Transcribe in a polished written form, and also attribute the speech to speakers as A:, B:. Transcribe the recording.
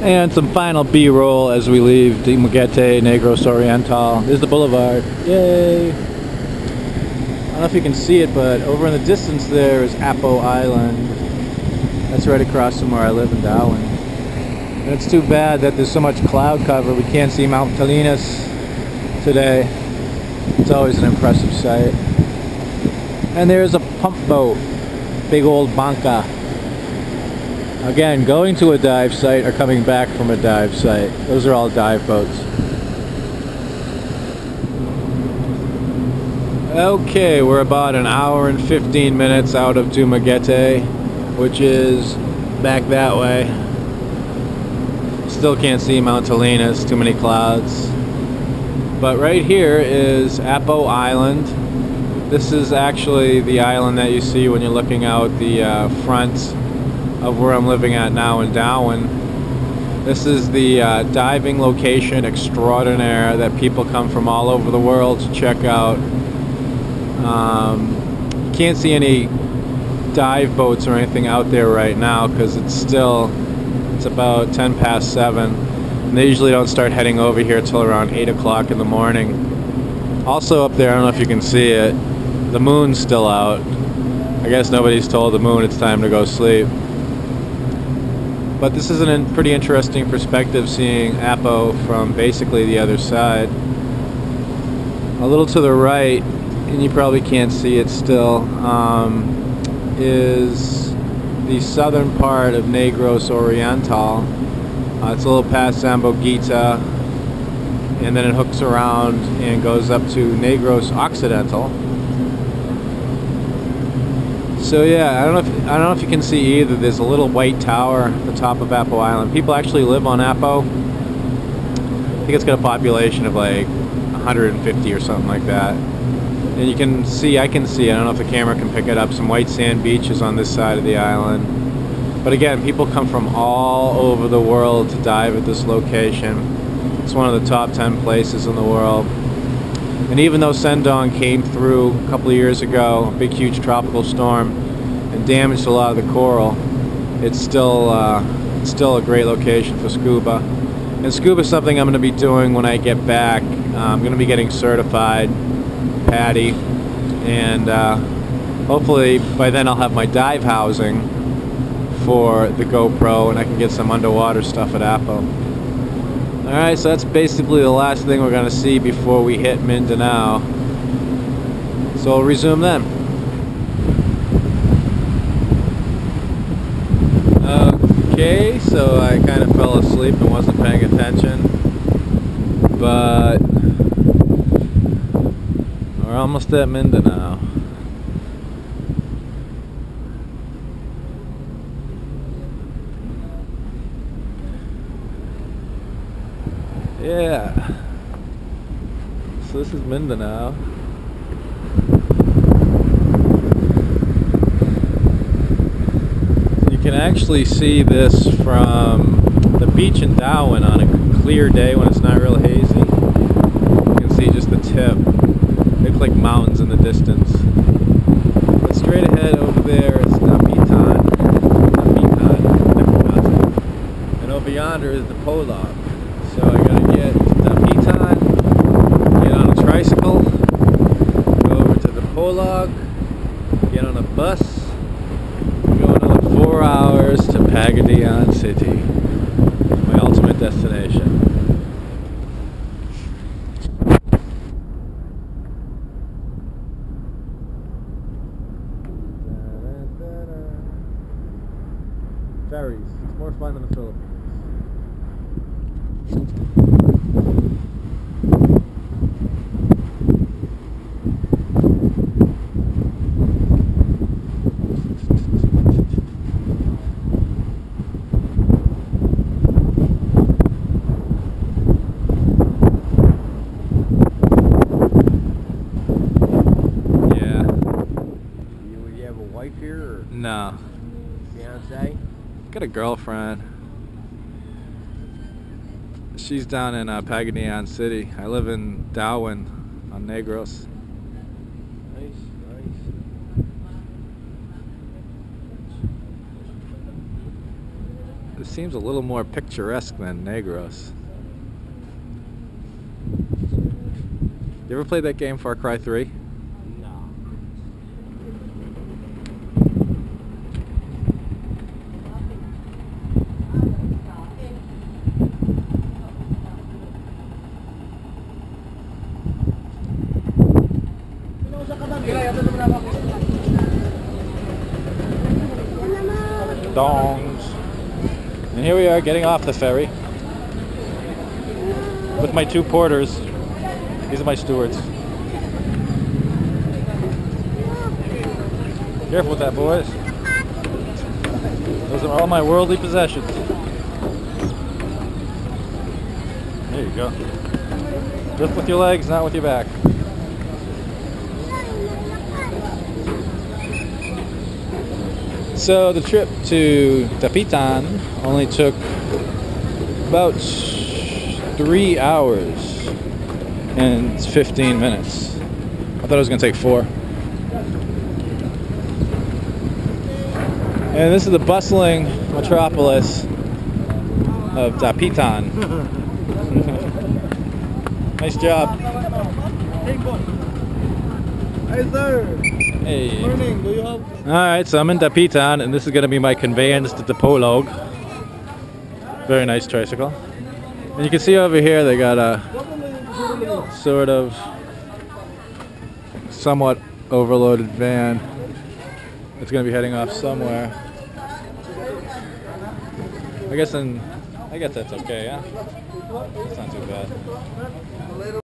A: And some final B-roll as we leave Dumaguete, Negros Oriental. There's the boulevard. Yay! I don't know if you can see it, but over in the distance there is Apo Island. That's right across from where I live in Darwin. And it's too bad that there's so much cloud cover. We can't see Mount Talinas today. It's always an impressive sight. And there's a pump boat. Big old banca. Again, going to a dive site or coming back from a dive site. Those are all dive boats. Okay, we're about an hour and 15 minutes out of Dumaguete, which is back that way. Still can't see Mount Talinas, too many clouds. But right here is Apo Island. This is actually the island that you see when you're looking out the front of where I'm living at now in Darwin. This is the diving location extraordinaire that people come from all over the world to check out. You can't see any dive boats or anything out there right now because it's about 10 past 7. And they usually don't start heading over here till around 8 o'clock in the morning. Also up there, I don't know if you can see it, the moon's still out. I guess nobody's told the moon it's time to go sleep. But this is a pretty interesting perspective, seeing Apo from basically the other side. A little to the right, and you probably can't see it still, is the southern part of Negros Oriental. It's a little past Zamboguita, and then it hooks around and goes up to Negros Occidental. So yeah, I don't know if you can see either. There's a little white tower at the top of Apo Island. People actually live on Apo. I think it's got a population of like 150 or something like that. And you can see, I can see, I don't know if the camera can pick it up, some white sand beaches on this side of the island. But again, people come from all over the world to dive at this location. It's one of the top 10 places in the world. And even though Sendong came through a couple of years ago, a big huge tropical storm, and damaged a lot of the coral, it's still a great location for scuba. And scuba is something I'm going to be doing when I get back. I'm going to be getting certified PADI, and hopefully by then I'll have my dive housing for the GoPro and I can get some underwater stuff at Apo. Alright, so that's basically the last thing we're going to see before we hit Mindanao. So we'll resume then. Okay, so I kind of fell asleep and wasn't paying attention. But we're almost at Mindanao. Yeah, so this is Mindanao. You can actually see this from the beach in Darwin on a clear day when it's not real hazy. You can see just the tip. They look like mountains in the distance. But straight ahead over there is Dapitan. And over yonder is the Polog. So I gotta get to Dapitan, get on a tricycle, go over to the Polog, get on a bus, go another 4 hours to Pagadian City, my ultimate destination. Ferries, it's more fun than the Philippines. No.
B: Fiance?
A: Got a girlfriend. She's down in Pagadian City. I live in Darwin on Negros.
B: Nice, nice.
A: This seems a little more picturesque than Negros. You ever played that game Far Cry 3?
B: No.
A: Dongs. And here we are getting off the ferry with my two porters. These are my stewards. Careful with that, boys. Those are all my worldly possessions. There you go. Just with your legs, not with your back. So the trip to Dapitan only took about 3 hours and 15 minutes. I thought it was going to take 4. And this is the bustling metropolis of Dapitan. Nice job.
B: Hey, sir.
A: Hey.
B: Morning. Do you have?
A: Alright, so I'm in Dapitan, and this is going to be my conveyance to the Polog. Very nice tricycle. And you can see over here they got a sort of somewhat overloaded van. It's going to be heading off somewhere. I guess that's okay, yeah? It's not too bad.